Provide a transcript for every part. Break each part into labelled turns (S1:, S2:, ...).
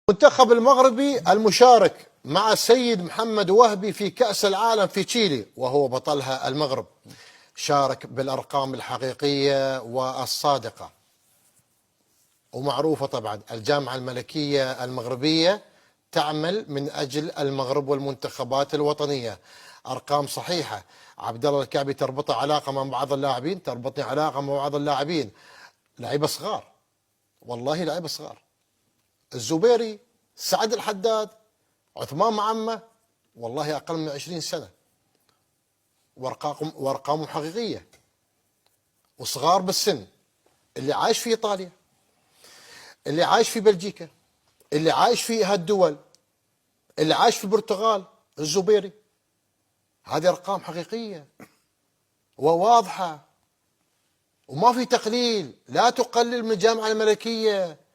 S1: المنتخب المغربي المشارك مع السيد محمد وهبي في كأس العالم في تشيلي وهو بطلها المغرب، شارك بالأرقام الحقيقية والصادقة. ومعروفة طبعا الجامعة الملكية المغربية تعمل من أجل المغرب والمنتخبات الوطنية. أرقام صحيحة. عبد الله الكعبي تربطه علاقة مع بعض اللاعبين، تربطني علاقة مع بعض اللاعبين، لعيبة صغار، والله لعيبة صغار. الزبيري، سعد الحداد، عثمان معمة، والله أقل من 20 سنة، وأرقامهم حقيقية وصغار بالسن. اللي عايش في إيطاليا، اللي عايش في بلجيكا، اللي عايش في هالدول، اللي عايش في البرتغال، الزبيري. هذه أرقام حقيقية وواضحة وما في تقليل. لا تقلل من الجامعة الملكية.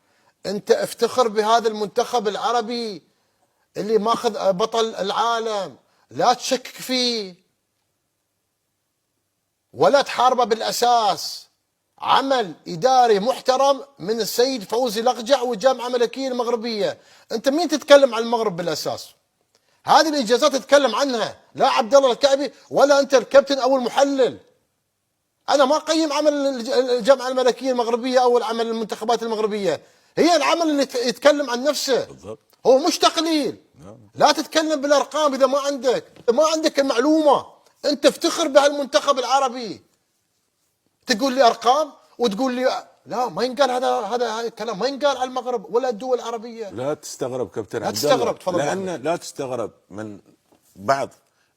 S1: أنت افتخر بهذا المنتخب العربي اللي ماخذ بطل العالم، لا تشكك فيه ولا تحاربه بالأساس. عمل إداري محترم من السيد فوزي لقجع والجامعة الملكية المغربية. أنت مين تتكلم عن المغرب بالأساس؟ هذه الإنجازات تتكلم عنها، لا عبد الله الكعبي ولا أنت الكابتن أو المحلل. أنا ما أقيم عمل الجامعة الملكية المغربية أو العمل المنتخبات المغربية، هي العمل اللي يتكلم عن نفسه بالضبط. هو مش تقليل. لا تتكلم بالأرقام إذا ما عندك المعلومة. أنت افتخر بهالمنتخب العربي، تقول لي أرقام وتقول لي لا، ما ينقال هذا الكلام، ما ينقال على المغرب ولا الدول العربية.
S2: لا تستغرب كابتن
S1: عبد الله، لا تستغرب، تفضل.
S2: لأن لا تستغرب من بعض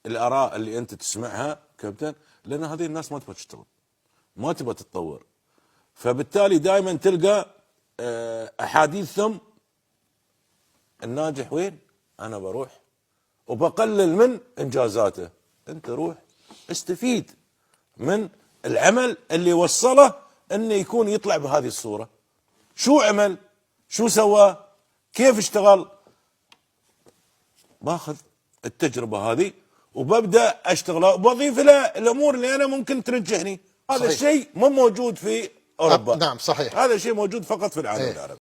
S2: الآراء اللي أنت تسمعها كابتن، لأن هذه الناس ما تبغى تشتغل، ما تبغى تتطور، فبالتالي دائما تلقى أحاديثهم الناجح وين؟ أنا بروح وبقلل من إنجازاته. أنت روح استفيد من العمل اللي وصله انه يكون يطلع بهذه الصورة. شو عمل؟ شو سوى؟ كيف اشتغل؟ باخذ التجربة هذه وببدأ اشتغل وبضيف لها الامور اللي انا ممكن تنجحني. هذا الشيء مو موجود في اوروبا.
S1: نعم صحيح.
S2: هذا الشيء موجود فقط في العالم العربي.